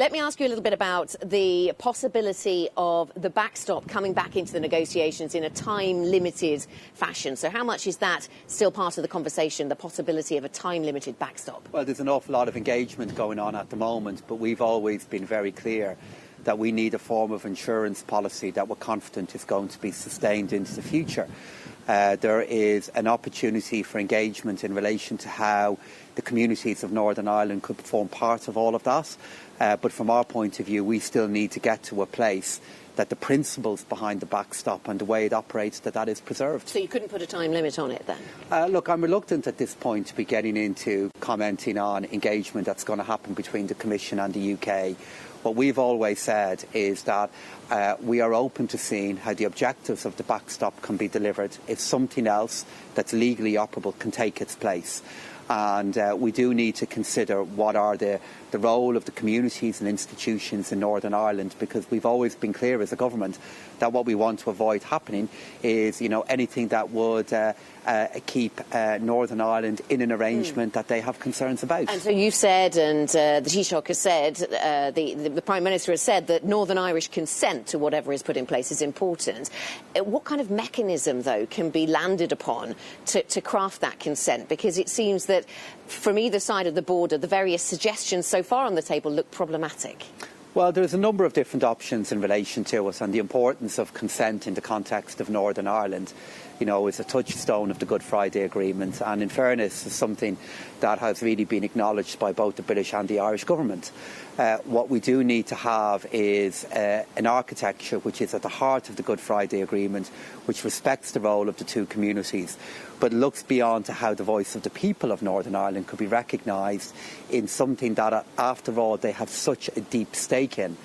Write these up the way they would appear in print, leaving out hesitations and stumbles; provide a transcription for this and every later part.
Let me ask you a little bit about the possibility of the backstop coming back into the negotiations in a time-limited fashion. So how much is that still part of the conversation, the possibility of a time-limited backstop? Well, there's an awful lot of engagement going on at the moment, but we've always been very clear that we need a form of insurance policy that we're confident is going to be sustained into the future. There is an opportunity for engagement in relation to how the communities of Northern Ireland could form part of all of that. But from our point of view, we still need to get to a place that the principles behind the backstop and the way it operates, that is preserved. So you couldn't put a time limit on it then? Look, I'm reluctant at this point to be getting into commenting on engagement that's going to happen between the Commission and the UK. What we've always said is that we are open to seeing how the objectives of the backstop can be delivered if something else that's legally operable can take its place. And we do need to consider what are the role of the communities and institutions in Northern Ireland, because we've always been clear as a government that what we want to avoid happening is, anything that would keep Northern Ireland in an arrangement that they have concerns about. And so you've said, and the Taoiseach has said, the Prime Minister has said that Northern Irish consent to whatever is put in place is important. What kind of mechanism, though, can be landed upon to craft that consent? Because it seems that from either side of the border, the various suggestions so far on the table look problematic. Well, there's a number of different options in relation to it, and the importance of consent in the context of Northern Ireland, is a touchstone of the Good Friday Agreement, and in fairness is something that has really been acknowledged by both the British and the Irish government. What we do need to have is an architecture which is at the heart of the Good Friday Agreement, which respects the role of the two communities, but looks beyond to how the voice of the people of Northern Ireland could be recognised in something that, after all, they have such a deep stake in.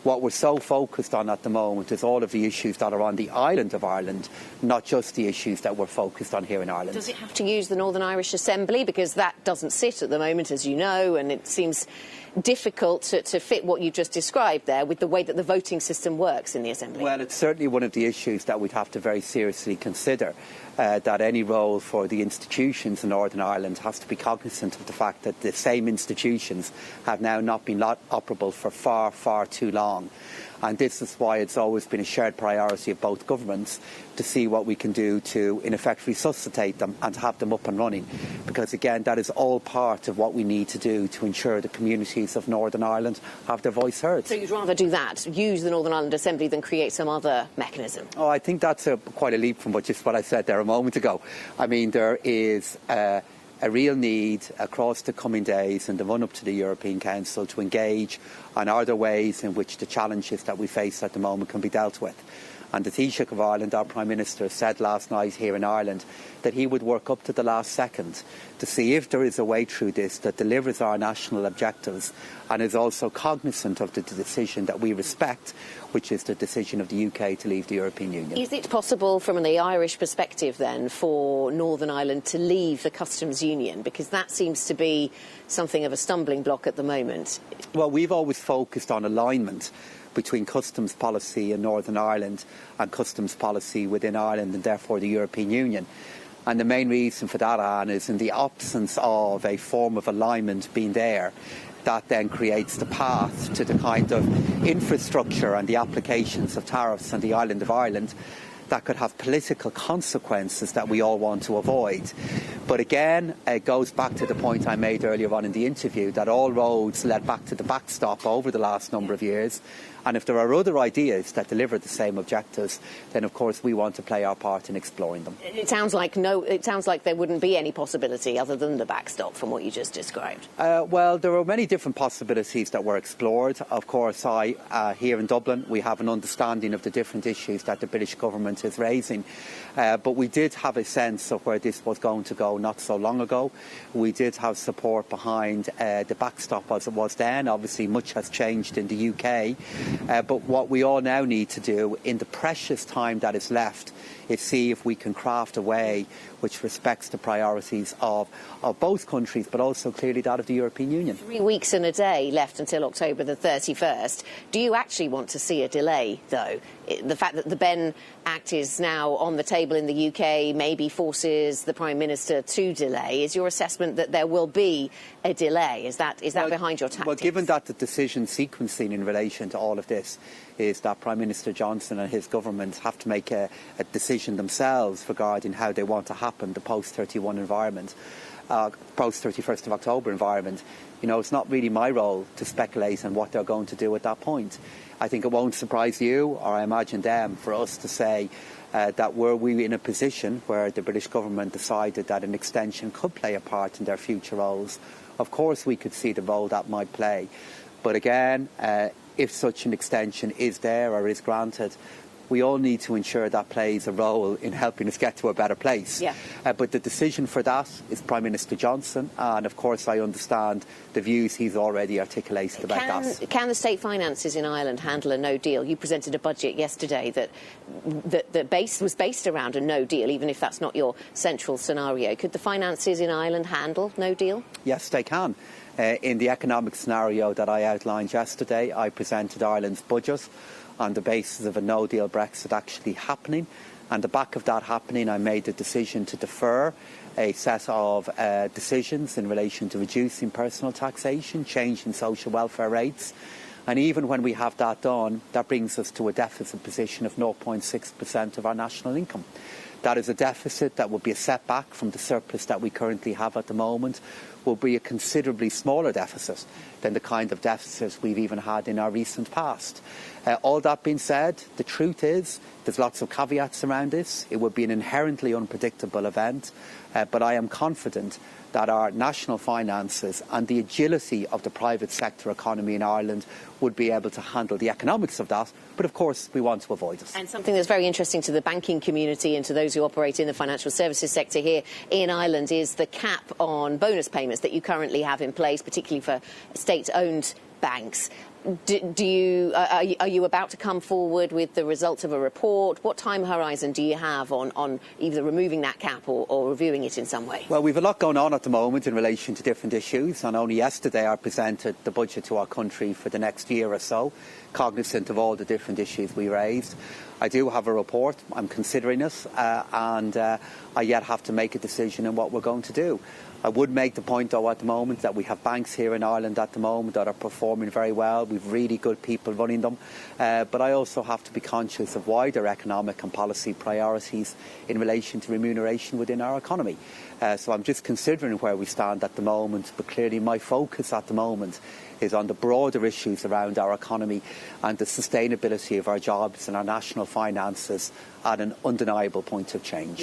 What we're so focused on at the moment is all of the issues that are on the island of Ireland, not just the issues that we're focused on here in Ireland. Does it have to use the Northern Irish Assembly? Because that doesn't sit at the moment, as you know, and it seems difficult to fit what you just described there with the way that the voting system works in the Assembly. Well, it's certainly one of the issues that we'd have to very seriously consider, that any role for the institutions in Northern Ireland has to be cognizant of the fact that the same institutions have now not been operable for far, far too long. And this is why it's always been a shared priority of both governments to see what we can do to, in effect, resuscitate them and to have them up and running. Because, again, that is all part of what we need to do to ensure the communities of Northern Ireland have their voice heard. So you'd rather do that, use the Northern Ireland Assembly, than create some other mechanism? Oh, I think that's quite a leap from just what I said there a moment ago. I mean, there is a real need across the coming days and the run-up to the European Council to engage on other ways in which the challenges that we face at the moment can be dealt with. And the Taoiseach of Ireland, our Prime Minister, said last night here in Ireland that he would work up to the last second to see if there is a way through this that delivers our national objectives and is also cognizant of the decision that we respect, which is the decision of the UK to leave the European Union. Is it possible, from the Irish perspective then, for Northern Ireland to leave the customs union? Because that seems to be something of a stumbling block at the moment. Well, we've always focused on alignment between customs policy in Northern Ireland and customs policy within Ireland and therefore the European Union. And the main reason for that, Anne, is in the absence of a form of alignment being there, that then creates the path to the kind of infrastructure and the applications of tariffs on the island of Ireland that could have political consequences that we all want to avoid. But again, it goes back to the point I made earlier on in the interview, that all roads led back to the backstop over the last number of years. And if there are other ideas that deliver the same objectives, then of course we want to play our part in exploring them. It sounds like there wouldn't be any possibility other than the backstop from what you just described. Well, there are many different possibilities that were explored. Of course, here in Dublin, we have an understanding of the different issues that the British government is raising. But we did have a sense of where this was going to go not so long ago. We did have support behind the backstop as it was then. Obviously, much has changed in the UK. But what we all now need to do in the precious time that is left is see if we can craft a way which respects the priorities of both countries, but also clearly that of the European Union. 3 weeks and a day left until October the 31st. Do you actually want to see a delay, though, the fact that the Ben Act is now on the table in the UK maybe forces the Prime Minister to delay. Is your assessment that there will be a delay? Is that behind your tactics? Well, given that the decision sequencing in relation to all of this is that Prime Minister Johnson and his government have to make a decision themselves regarding how they want to happen the post-31 environment, post-31st of October environment, it's not really my role to speculate on what they're going to do at that point. I think it won't surprise you, or I imagine them, for us to say that were we in a position where the British government decided that an extension could play a part in their future roles, of course we could see the role that might play. But again, if such an extension is there or is granted, we all need to ensure that plays a role in helping us get to a better place. Yeah. But the decision for that is Prime Minister Johnson, and of course I understand the views he's already articulated about that. Can the state finances in Ireland handle a no deal? You presented a budget yesterday that was based around a no deal, even if that's not your central scenario. Could the finances in Ireland handle no deal? Yes, they can. In the economic scenario that I outlined yesterday, I presented Ireland's budget on the basis of a no-deal Brexit actually happening. On the back of that happening, I made the decision to defer a set of decisions in relation to reducing personal taxation, changing social welfare rates. And even when we have that done, that brings us to a deficit position of 0.6% of our national income. That is a deficit that will be a setback from the surplus that we currently have at the moment, will be a considerably smaller deficit than the kind of deficits we've even had in our recent past. All that being said, the truth is there's lots of caveats around this. It would be an inherently unpredictable event, but I am confident that our national finances and the agility of the private sector economy in Ireland would be able to handle the economics of that. But of course, we want to avoid it. And something that's very interesting to the banking community and to those who operate in the financial services sector here in Ireland is the cap on bonus payments that you currently have in place, particularly for state-owned banks. Are you about to come forward with the results of a report? What time horizon do you have on either removing that cap or reviewing it in some way? Well, we've a lot going on at the moment in relation to different issues, and only yesterday I presented the budget to our country for the next year or so, cognizant of all the different issues we raised. I do have a report. I'm considering it, and I yet have to make a decision on what we're going to do. I would make the point, though, at the moment that we have banks here in Ireland at the moment that are performing very well. We've really good people running them. But I also have to be conscious of wider economic and policy priorities in relation to remuneration within our economy. So I'm just considering where we stand at the moment. But clearly my focus at the moment is on the broader issues around our economy and the sustainability of our jobs and our national finances at an undeniable point of change.